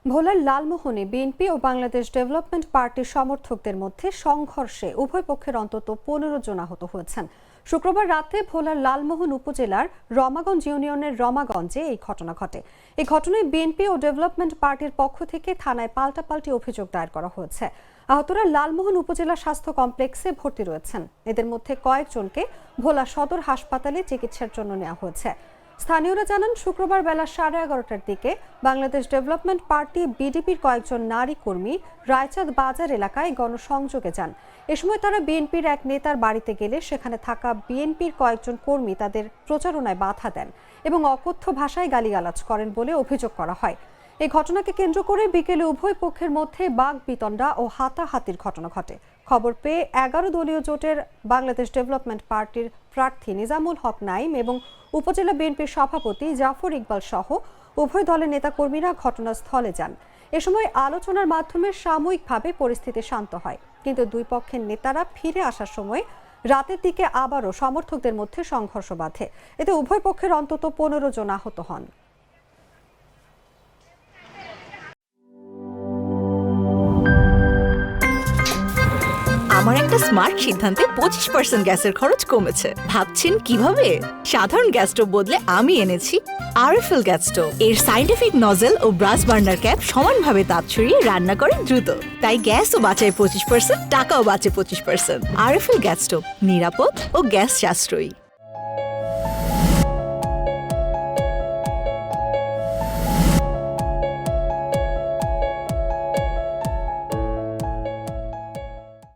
ভোলার লালমোহনে বিএনপি ও বাংলাদেশ ডেভেলপমেন্ট পার্টির সমর্থকদের মধ্যে সংঘর্ষে উভয় পক্ষের অন্তত ১৫ জন আহত হয়েছেন। শুক্রবার রাতে ভোলার লালমোহন উপজেলার রমাগঞ্জ ইউনিয়নের রমাগঞ্জে এই ঘটনা ঘটে। এই ঘটনায় বিএনপি ও ডেভেলপমেন্ট পার্টির পক্ষ থেকে থানায় পাল্টাপাল্টি অভিযোগ দায়ের করা হয়েছে। আহতরা লালমোহন উপজেলা স্বাস্থ্য কমপ্লেক্সে ভর্তি রয়েছেন। এদের মধ্যে কয়েকজনকে ভোলা সদর হাসপাতালে চিকিৎসার জন্য নেওয়া হয়েছে। স্থানীয়রা জানান, শুক্রবার বেলা 11:30টার দিকে বাংলাদেশ ডেভেলপমেন্ট পার্টি বিডিপির কয়েকজন নারী কর্মী রায়চাঁদ বাজার এলাকায় গণসংযোগে যান। এ সময় তারা বিএনপির এক নেতার বাড়িতে গেলে সেখানে থাকা বিএনপির কয়েকজন কর্মী তাদের প্রচারণায় বাধা দেন এবং অকথ্য ভাষায় গালিগালাজ করেন বলে অভিযোগ করা হয়। এই ঘটনাকে কেন্দ্র করে বিকেলে উভয় পক্ষের মধ্যে বাগবিতণ্ডা ও হাতাহাতির ঘটনা ঘটে। খবর পেয়ে 11 দলীয় জোটের বাংলাদেশ ডেভেলপমেন্ট পার্টির প্রার্থী নিজামুল হক নাইম এবং উপজেলা বিএনপির সভাপতি জাফর ইকবাল সহ উভয় দলের নেতাকর্মীরা ঘটনাস্থলে যান। এ সময় আলোচনার মাধ্যমে সাময়িকভাবে পরিস্থিতি শান্ত হয়, কিন্তু দুই পক্ষের নেতারা ফিরে আসার সময় রাতের দিকে আবারও সমর্থকদের মধ্যে সংঘর্ষ বাধে। এতে উভয় পক্ষের অন্তত 15 জন আহত হন। আমার একটা স্মার্ট সিদ্ধান্তে 25% গ্যাসের খরচ কমেছে। ভাবছেন কিভাবে? সাধারণ গ্যাস স্টোভ বদলে আমি এনেছি আরএফএল গ্যাস স্টোভ। এর সাইন্টিফিক নজল ও ব্রাস বার্নার ক্যাপ সমানভাবে তাপ ছড়িয়ে রান্না করে দ্রুত, তাই গ্যাসও বাঁচায় 25%, টাকাও বাঁচে 25%। আরএফএল গ্যাস স্টোভ নিরাপদ ও গ্যাস সাশ্রয়ী।